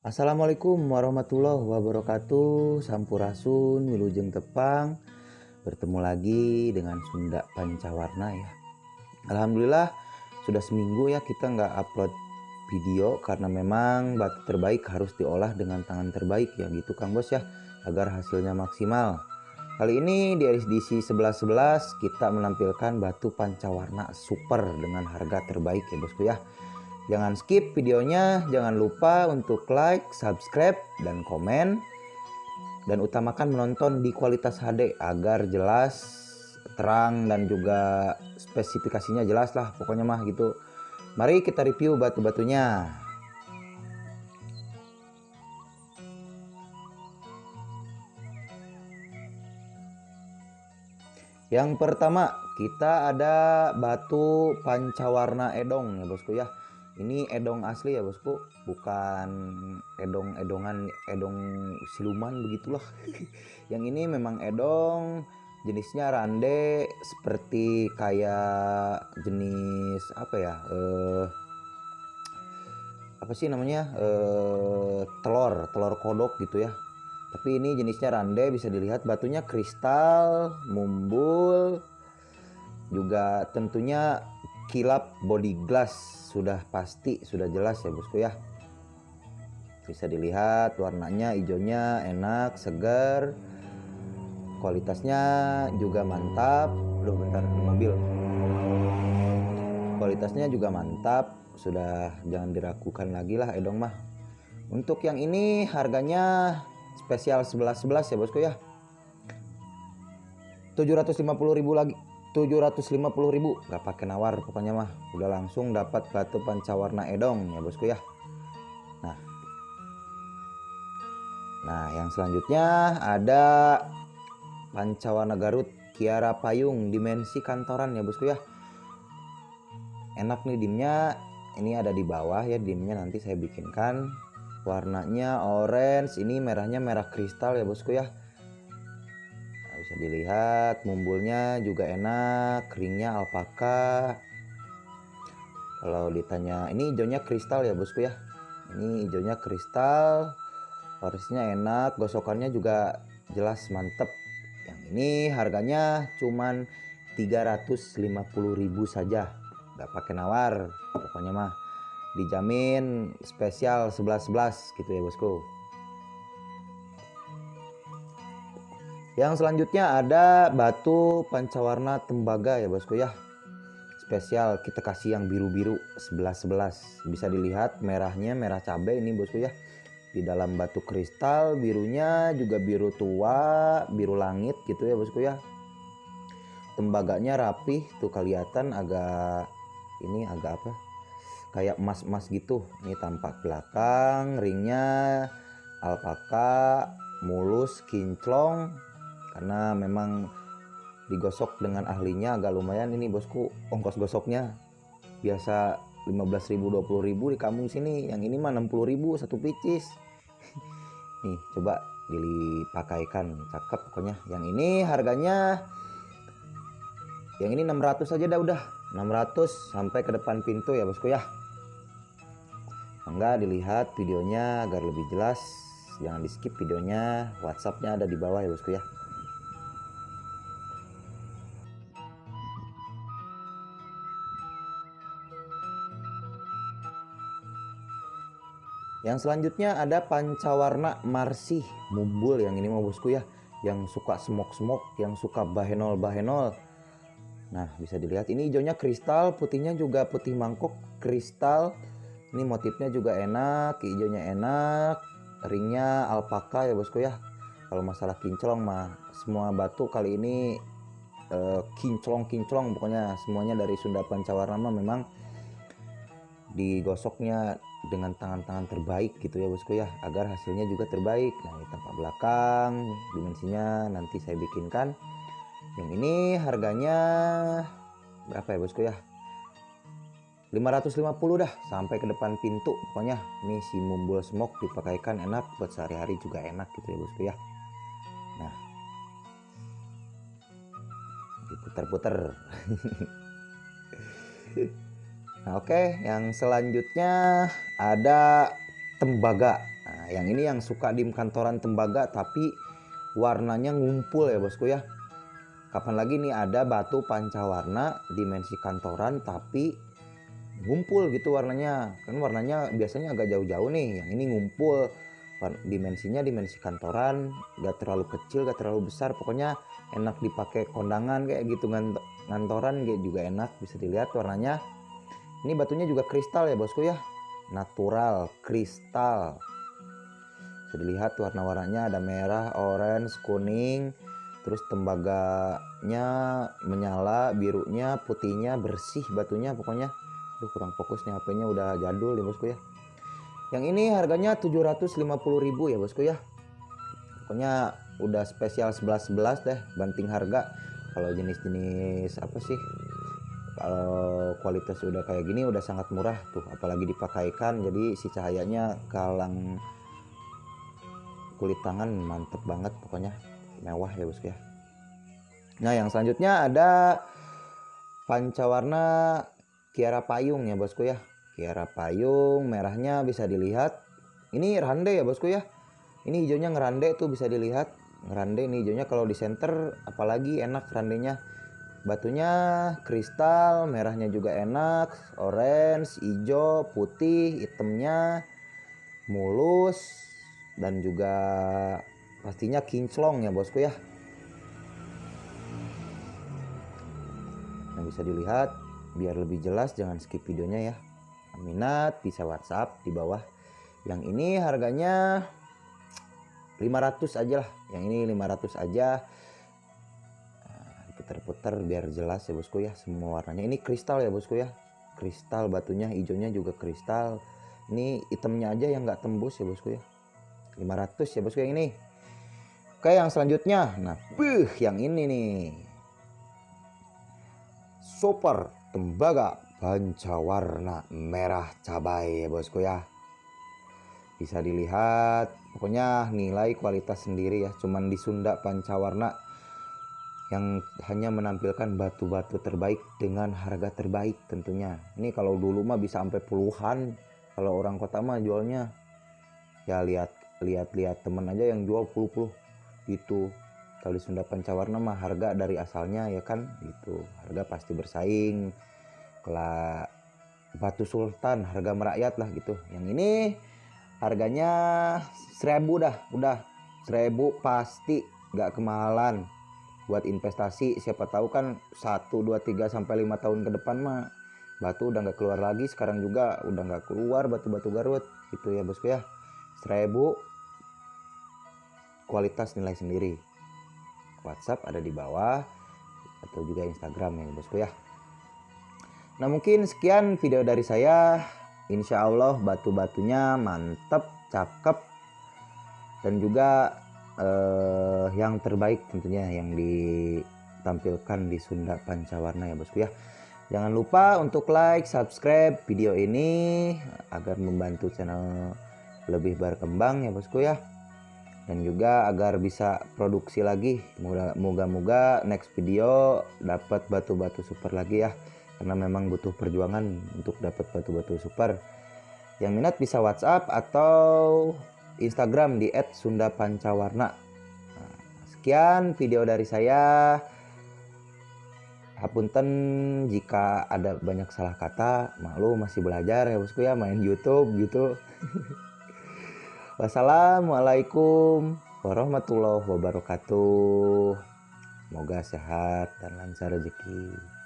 Assalamualaikum warahmatullahi wabarakatuh. Sampurasun, wilujeng tepang. Bertemu lagi dengan Sunda Pancawarna ya. Alhamdulillah sudah seminggu ya kita nggak upload video karena memang batu terbaik harus diolah dengan tangan terbaik ya gitu Kang Bos ya, agar hasilnya maksimal. Kali ini di edisi 11.11 kita menampilkan batu pancawarna super dengan harga terbaik ya bosku ya. Jangan skip videonya, jangan lupa untuk like, subscribe, dan komen. Dan utamakan menonton di kualitas HD agar jelas, terang, dan juga spesifikasinya jelas lah pokoknya mah gitu. Mari kita review batu-batunya. Yang pertama kita ada batu pancawarna edong ya bosku ya. Ini edong asli ya bosku, bukan edong-edongan, edong siluman begitulah. Yang ini memang edong, jenisnya rande, seperti kayak jenis apa ya? Apa sih namanya? Telur kodok gitu ya. Tapi ini jenisnya rande, bisa dilihat batunya kristal, mumbul, juga tentunya kilap body glass, sudah pasti, sudah jelas ya bosku ya. Bisa dilihat warnanya hijaunya enak, segar, kualitasnya juga mantap. Duh bentar, mobil. Kualitasnya juga mantap, sudah jangan diragukan lagi lah edong mah. Untuk yang ini harganya spesial 11.11 ya bosku ya, 750.000 lagi, 750.000, nggak pakai nawar pokoknya mah, udah langsung dapat batu pancawarna edong ya bosku ya. Nah yang selanjutnya ada pancawarna Garut Kiara Payung dimensi kantoran ya bosku ya. Enak nih dimnya, ini ada di bawah ya dimnya, nanti saya bikinkan. Warnanya orange, ini merahnya merah kristal ya bosku ya. Nah, bisa dilihat mumbulnya juga enak, keringnya alpaka. Kalau ditanya, ini hijaunya kristal ya bosku ya. Ini hijaunya kristal, warisnya enak, gosokannya juga jelas mantep. Yang ini harganya cuman 350.000 saja, nggak pakai nawar pokoknya mah, dijamin spesial 11.11 gitu ya bosku. Yang selanjutnya ada batu pancawarna tembaga ya bosku ya. Spesial kita kasih yang biru-biru 11.11. Bisa dilihat merahnya merah cabai ini bosku ya. Di dalam batu kristal, birunya juga biru tua, biru langit gitu ya bosku ya. Tembaganya rapih tuh, kelihatan agak ini agak apa? Kayak emas-emas gitu. Ini tampak belakang, ringnya alpaka, mulus, kinclong. Karena memang digosok dengan ahlinya agak lumayan ini bosku, ongkos gosoknya biasa 15.000 20.000 di kampung sini, yang ini mah 60.000 satu picis. Nih coba dipakaikan, cakep pokoknya. Yang ini harganya, yang ini 600 aja dah, udah 600 sampai ke depan pintu ya bosku ya. Enggak, dilihat videonya agar lebih jelas, jangan di skip videonya. WhatsAppnya ada di bawah ya bosku ya. Yang selanjutnya ada pancawarna marsih mumbul, yang ini mau bosku ya, yang suka smok-smok, yang suka bahenol-bahenol. Nah bisa dilihat ini hijaunya kristal, putihnya juga putih mangkok kristal. Ini motifnya juga enak, hijaunya enak, ringnya alpaka ya bosku ya. Kalau masalah kinclong mah semua batu kali ini kinclong pokoknya, semuanya dari Sunda Pancawarna mah memang digosoknya dengan tangan-tangan terbaik gitu ya bosku ya, agar hasilnya juga terbaik. Nah ini tampak belakang, dimensinya nanti saya bikinkan. Yang ini harganya berapa ya bosku ya, 550 dah sampai ke depan pintu pokoknya. Ini si mumbul smoke dipakaikan enak, buat sehari-hari juga enak gitu ya bosku ya. Nah diputar-putar. Nah oke, yang selanjutnya ada tembaga. Nah, yang ini yang suka di kantoran tembaga tapi warnanya ngumpul ya bosku ya. Kapan lagi nih ada batu pancawarna dimensi kantoran tapi ngumpul gitu warnanya. Kan warnanya biasanya agak jauh-jauh nih, yang ini ngumpul. Dimensinya dimensi kantoran, gak terlalu kecil, gak terlalu besar, pokoknya enak dipakai kondangan kayak gitu, ngantoran juga enak. Bisa dilihat warnanya. Ini batunya juga kristal ya bosku ya, natural kristal. Bisa dilihat warna-warnanya ada merah, orange, kuning, terus tembaganya menyala, birunya, putihnya, bersih batunya pokoknya. Aduh kurang fokus nih HP-nya, udah jadul ya bosku ya. Yang ini harganya 750.000 ya bosku ya. Pokoknya udah spesial 11-11 deh banting harga. Kalau jenis-jenis apa sih, kalau kualitas udah kayak gini udah sangat murah tuh, apalagi dipakaikan jadi si cahayanya kalang kulit tangan mantep banget, pokoknya mewah ya bosku ya. Nah yang selanjutnya ada pancawarna Kiara Payung ya bosku ya. Kiara Payung merahnya bisa dilihat. Ini rande ya bosku ya. Ini hijaunya ngerande tuh, bisa dilihat. Ngerande ini hijaunya, kalau di center apalagi enak randenya. Batunya kristal, merahnya juga enak, orange, hijau, putih, hitamnya mulus dan juga pastinya kinclong ya bosku ya. Yang bisa dilihat, biar lebih jelas jangan skip videonya ya. Minat bisa WhatsApp di bawah. Yang ini harganya 500 aja lah. Yang ini 500 aja. Putar-putar biar jelas ya bosku ya semua warnanya. Ini kristal ya bosku ya. Kristal batunya, hijaunya juga kristal. Ini hitamnya aja yang nggak tembus ya bosku ya. 500 ya bosku yang ini. Oke yang selanjutnya. Nah, yang ini nih. Super tembaga pancawarna merah cabai ya bosku ya. Bisa dilihat, pokoknya nilai kualitas sendiri ya, cuman di Sunda Pancawarna yang hanya menampilkan batu-batu terbaik dengan harga terbaik tentunya. Ini kalau dulu mah bisa sampai puluhan, kalau orang kota mah jualnya ya lihat temen aja yang jual puluh gitu. Kalau di Sunda Pancawarna mah harga dari asalnya ya kan gitu, harga pasti bersaing. Kalau batu sultan harga merakyat lah gitu. Yang ini harganya 1.000 udah 1.000 pasti, nggak kemahalan. Buat investasi, siapa tahu kan 1, 2, 3 sampai 5 tahun ke depan mah batu udah nggak keluar lagi. Sekarang juga udah nggak keluar batu-batu Garut gitu ya bosku ya. 1.000 kualitas nilai sendiri. WhatsApp ada di bawah atau juga Instagram ya bosku ya. Nah mungkin sekian video dari saya. Insya Allah batu-batunya mantep, cakep, dan juga yang terbaik tentunya yang ditampilkan di Sunda Pancawarna ya bosku ya. Jangan lupa untuk like, subscribe video ini agar membantu channel lebih berkembang ya bosku ya. Dan juga agar bisa produksi lagi. Moga-moga next video dapat batu-batu super lagi ya. Karena memang butuh perjuangan untuk dapat batu-batu super. Yang minat bisa WhatsApp atau Instagram di @sundapancawarna. Nah, sekian video dari saya. Hapunten jika ada banyak salah kata, maklum masih belajar ya bosku ya, main YouTube gitu. Wassalamualaikum warahmatullahi wabarakatuh. Semoga sehat dan lancar rezeki.